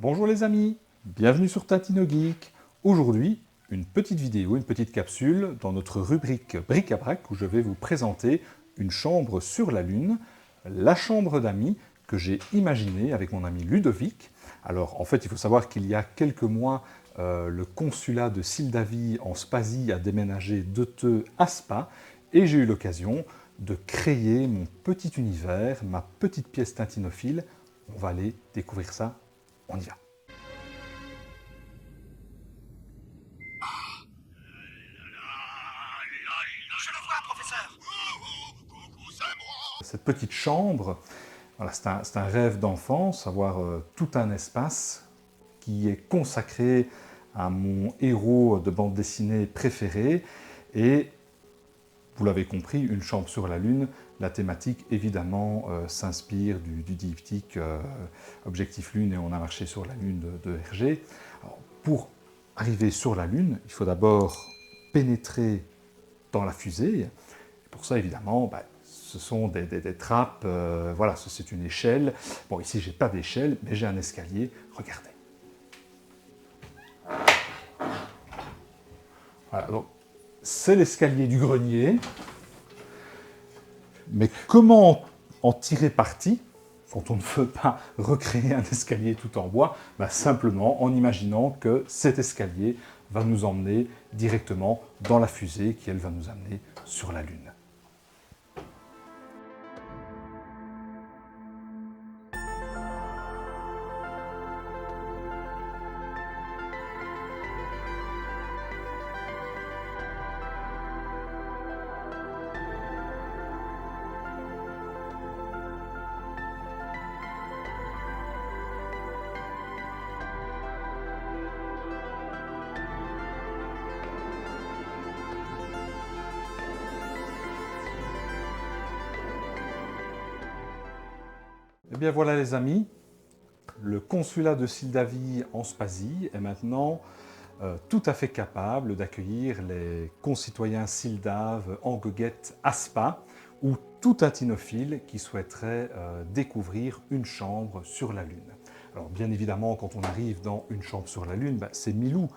Bonjour les amis, bienvenue sur Tintino Geek. Aujourd'hui, une petite vidéo, une petite capsule dans notre rubrique bric-à-brac où je vais vous présenter une chambre sur la Lune, la chambre d'amis que j'ai imaginée avec mon ami Ludovic. Alors en fait, il faut savoir qu'il y a quelques mois, le consulat de Sildavie en Spasie a déménagé de Theux à Spa et j'ai eu l'occasion de créer mon petit univers, ma petite pièce tintinophile. On va aller découvrir ça. On y va. Je le vois, professeur. Cette petite chambre, voilà, c'est un rêve d'enfance, avoir tout un espace qui est consacré à mon héros de bande dessinée préféré. Et vous l'avez compris, une chambre sur la Lune, la thématique évidemment s'inspire du diptyque Objectif Lune et on a marché sur la Lune de Hergé. Alors, pour arriver sur la Lune, il faut d'abord pénétrer dans la fusée. Et pour ça, évidemment, ce sont des trappes, voilà, c'est une échelle. Bon, ici, j'ai pas d'échelle, mais j'ai un escalier. Regardez. Voilà, donc, c'est l'escalier du grenier. Mais comment en tirer parti quand on ne veut pas recréer un escalier tout en bois? Simplement en imaginant que cet escalier va nous emmener directement dans la fusée qui, elle, va nous amener sur la Lune. Eh bien voilà les amis, le consulat de Sildavie en Spasie est maintenant tout à fait capable d'accueillir les concitoyens sildaves en goguette à Spa ou tout tintinophile qui souhaiterait découvrir une chambre sur la Lune. Alors bien évidemment, quand on arrive dans une chambre sur la Lune, c'est Milou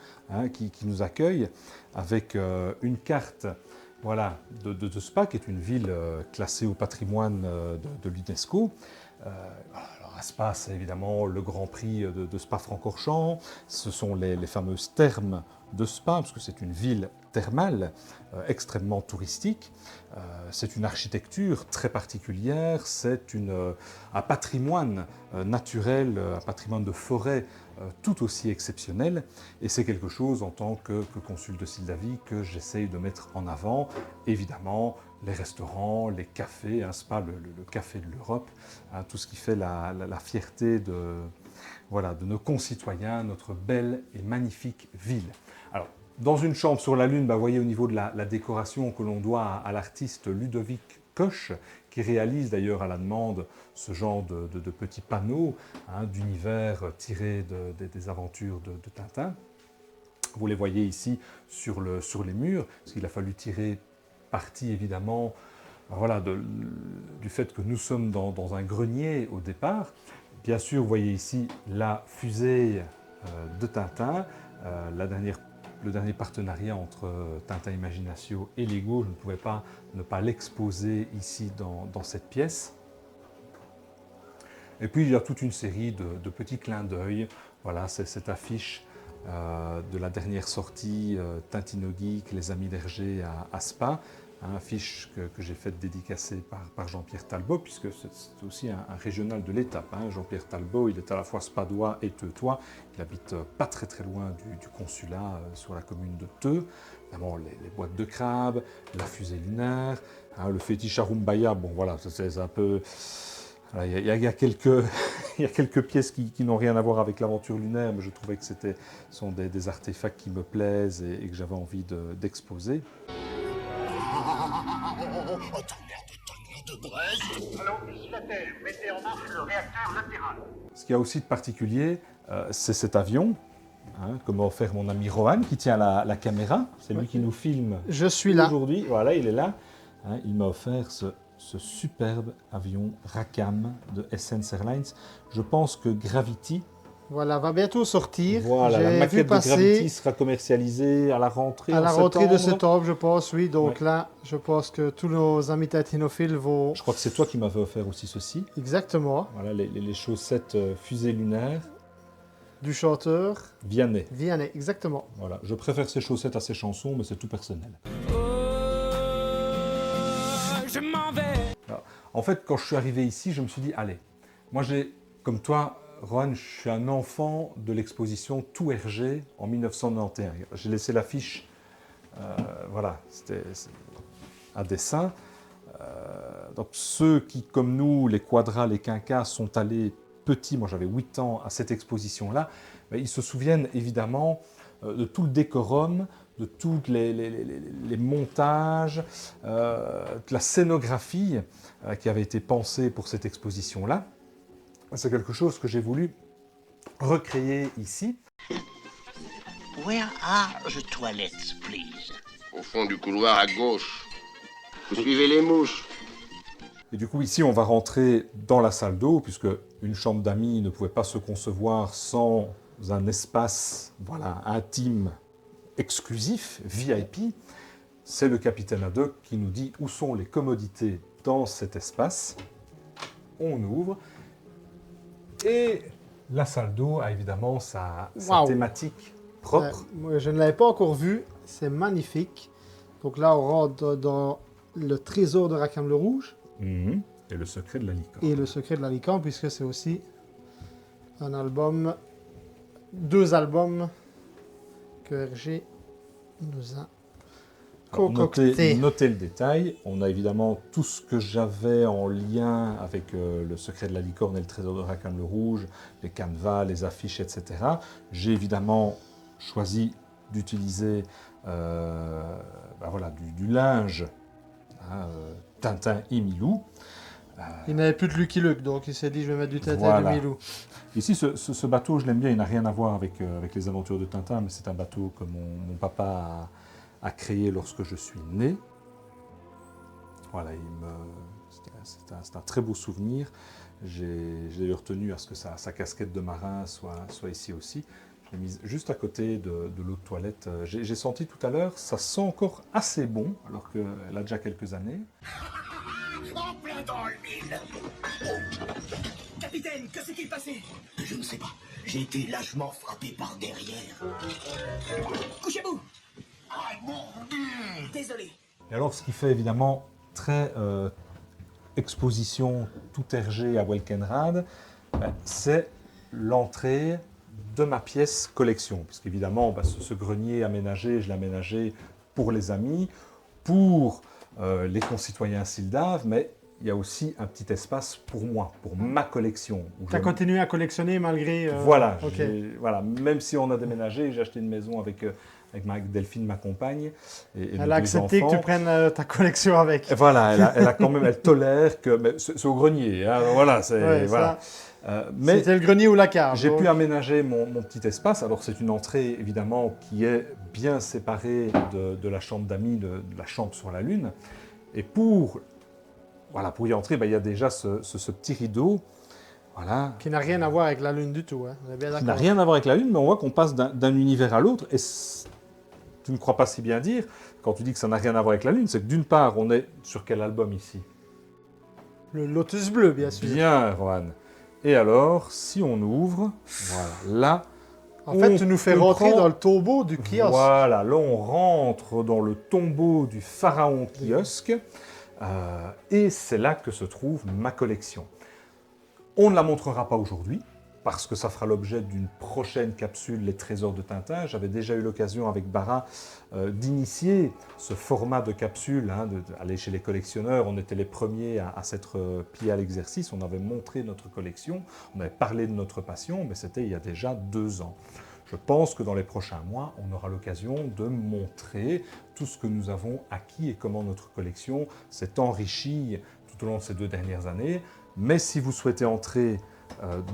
qui nous accueille avec une carte voilà, de Spa, qui est une ville classée au patrimoine de l'UNESCO. Alors à Spa, c'est évidemment le Grand Prix de Spa-Francorchamps, ce sont les fameuses thermes de Spa, parce que c'est une ville thermale, extrêmement touristique. C'est une architecture très particulière, c'est un patrimoine naturel, un patrimoine de forêt tout aussi exceptionnel, et c'est quelque chose en tant que consul de Sildavie que j'essaye de mettre en avant. Évidemment, les restaurants, les cafés, Spa, le café de l'Europe, tout ce qui fait la fierté voilà, de nos concitoyens, notre belle et magnifique ville. Alors, dans une chambre sur la Lune, vous voyez au niveau de la décoration que l'on doit à l'artiste Ludovic Koch, qui réalise d'ailleurs à la demande ce genre de petits panneaux d'univers tirés des aventures de Tintin. Vous les voyez ici sur les murs, parce qu'il a fallu tirer parti évidemment voilà, du fait que nous sommes dans un grenier au départ. Bien sûr, vous voyez ici la fusée de Tintin, le dernier partenariat entre Tintin Imaginatio et Lego. Je ne pouvais pas ne pas l'exposer ici dans cette pièce. Et puis il y a toute une série de petits clins d'œil. Voilà, c'est cette affiche de la dernière sortie Tintino Geek, les amis d'Hergé à Spa. Affiche que j'ai faite dédicacée par Jean-Pierre Talbot, puisque c'est aussi un régional de l'étape. Jean-Pierre Talbot, il est à la fois spadois et teutois. Il habite pas très loin du consulat sur la commune de Theux. Évidemment, les boîtes de crabes, la fusée lunaire, le fétiche Arumbaya. Bon voilà, c'est un peu... Il y a quelques pièces qui n'ont rien à voir avec l'aventure lunaire, mais je trouvais que ce sont des artefacts qui me plaisent et que j'avais envie d'exposer. Allô, ici la Terre. Mettez en marche le réacteur latéral. Ce qu'il y a aussi de particulier, c'est cet avion, que m'a offert mon ami Rohan, qui tient la caméra. C'est lui qui nous filme. Je suis là. Aujourd'hui, voilà, il est là. Il m'a offert ce superbe avion Racam de Essence Airlines. Je pense que Gravity Voilà, va bientôt sortir. Voilà, la J'ai vu maquette de passer Gravity sera commercialisée à la rentrée à en la rentrée de septembre. septembre, je pense, oui. Donc Ouais. là, je pense que tous nos amis tintinophiles vont... Je crois que c'est toi qui m'avais offert aussi ceci. Exactement. Voilà, les chaussettes fusée lunaire Du chanteur Vianney. Vianney, exactement. Voilà, je préfère ces chaussettes à ces chansons, mais c'est tout personnel. Je m'en vais. Alors, en fait, quand je suis arrivé ici, je me suis dit, allez, moi j'ai, comme toi, Rohan, je suis un enfant de l'exposition Tout Hergé en 1991. J'ai laissé l'affiche, voilà, c'est un dessin. Donc ceux qui, comme nous, les quadras, les quinquas, sont allés petits, moi j'avais 8 ans à cette exposition-là, ben, ils se souviennent évidemment de tout le décorum, de tous les montages, de la scénographie qui avait été pensée pour cette exposition-là. C'est quelque chose que j'ai voulu recréer ici. Where are the toilets, please? Au fond du couloir à gauche. Vous suivez les mouches. Et du coup, ici, on va rentrer dans la salle d'eau, puisque une chambre d'amis ne pouvait pas se concevoir sans un espace, voilà, intime, exclusif, VIP. C'est le capitaine Haddock qui nous dit où sont les commodités dans cet espace. On ouvre. Et la salle d'eau a évidemment sa Waouh. thématique propre. Moi, je ne l'avais pas encore vu. C'est magnifique. Donc là, on rentre dans le trésor de Rackham le Rouge Mhm. Et le secret de la licorne. et le secret de la licorne, puisque c'est aussi un album, 2 albums que Hergé nous a Alors, concoctés. notez le détail. On a évidemment tout ce que j'avais en lien avec le secret de la licorne et le trésor de Rackham le Rouge, les canevas, les affiches, etc. J'ai évidemment choisi d'utiliser voilà, du linge Tintin et Milou. Il n'avait plus de Lucky Luke, donc il s'est dit je vais mettre du Tintin Voilà. et du Milou. Ici, ce bateau, je l'aime bien, il n'a rien à voir avec les aventures de Tintin, mais c'est un bateau que mon papa a créé lorsque je suis né. Voilà, c'est un très beau souvenir. J'ai d'ailleurs tenu à ce que sa casquette de marin soit ici aussi. Je l'ai mise juste à côté de l'eau de toilette. J'ai senti tout à l'heure, ça sent encore assez bon, alors qu'elle a déjà quelques années. En plein dans le mille. Capitaine, que s'est-il passé? Je ne sais pas. J'ai été lâchement frappé par derrière. Couchez-vous. Ah, mon Dieu. Désolé. Et alors, ce qui fait évidemment très exposition tout Hergé à Welkenrad, c'est l'entrée de ma pièce collection. Puisqu'évidemment, ce grenier aménagé, je l'ai aménagé pour les amis, pour les concitoyens Sildave, mais il y a aussi un petit espace pour moi, pour ma collection. Tu as continué à collectionner malgré... Voilà, ok. voilà, même si on a déménagé, j'ai acheté une maison avec Delphine, ma compagne, et Elle nos a 2 accepté que enfants. tu prennes ta collection avec. Et voilà, elle a quand même, elle tolère que... mais c'est au grenier, hein, voilà, c'est... Ouais, voilà. ça, Mais c'était le grenier ou la cave. j'ai donc. pu aménager mon petit espace. Alors c'est une entrée évidemment qui est bien séparée de la chambre d'amis, de la chambre sur la Lune. Et pour y entrer, il y a déjà ce petit rideau, voilà, Qui n'a rien à voir avec la Lune du tout. Hein. On est bien qui n'a d'accord. rien à voir avec la Lune, mais on voit qu'on passe d'un univers à l'autre. Et tu ne crois pas si bien dire, quand tu dis que ça n'a rien à voir avec la Lune, c'est que d'une part, on est sur quel album ici? Le Lotus bleu, bien sûr. Bien, Rohan. Et alors, si on ouvre, voilà, là, En fait, on tu nous fais rentrer comprend- dans le tombeau du kiosque. Voilà, là on rentre dans le tombeau du pharaon kiosque, et c'est là que se trouve ma collection. On ne la montrera pas aujourd'hui, parce que ça fera l'objet d'une prochaine capsule, les trésors de Tintin. J'avais déjà eu l'occasion avec Bara d'initier ce format de capsule, hein, d'aller chez les collectionneurs. On était les premiers à s'être pliés à l'exercice, on avait montré notre collection, on avait parlé de notre passion, mais c'était il y a déjà 2 ans. Je pense que dans les prochains mois, on aura l'occasion de montrer tout ce que nous avons acquis et comment notre collection s'est enrichie tout au long de ces 2 dernières années. Mais si vous souhaitez entrer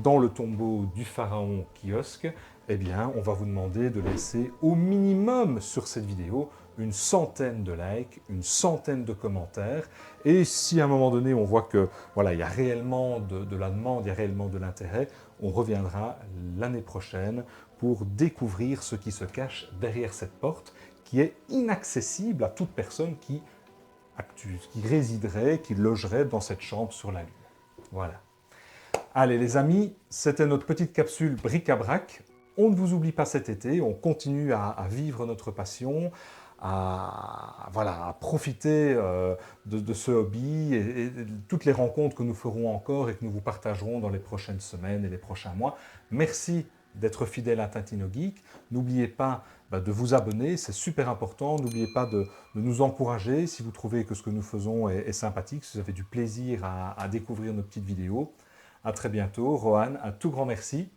dans le tombeau du pharaon kiosque, eh bien, on va vous demander de laisser au minimum sur cette vidéo une centaine de likes, une centaine de commentaires. Et si à un moment donné, on voit que voilà, il y a réellement de la demande, il y a réellement de l'intérêt, on reviendra l'année prochaine pour découvrir ce qui se cache derrière cette porte, qui est inaccessible à toute personne qui résiderait, qui logerait dans cette chambre sur la Lune. Voilà. Allez les amis, c'était notre petite capsule bric-à-brac. On ne vous oublie pas cet été, on continue à vivre notre passion, à profiter de ce hobby et de toutes les rencontres que nous ferons encore et que nous vous partagerons dans les prochaines semaines et les prochains mois. Merci d'être fidèle à Tintin au Geek. N'oubliez pas de vous abonner, c'est super important. N'oubliez pas de nous encourager si vous trouvez que ce que nous faisons est sympathique, si vous avez du plaisir à découvrir nos petites vidéos. À très bientôt. Rohan, un tout grand merci.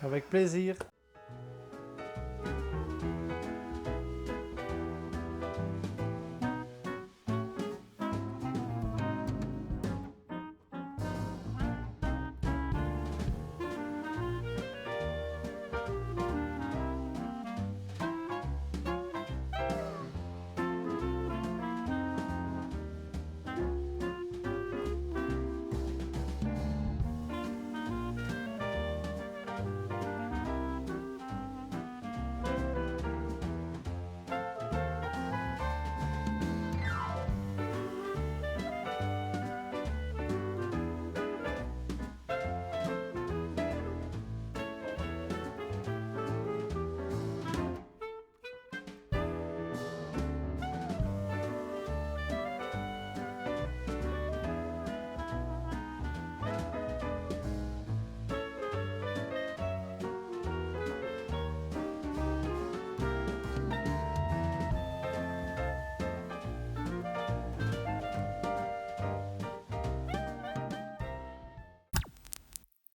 Avec plaisir.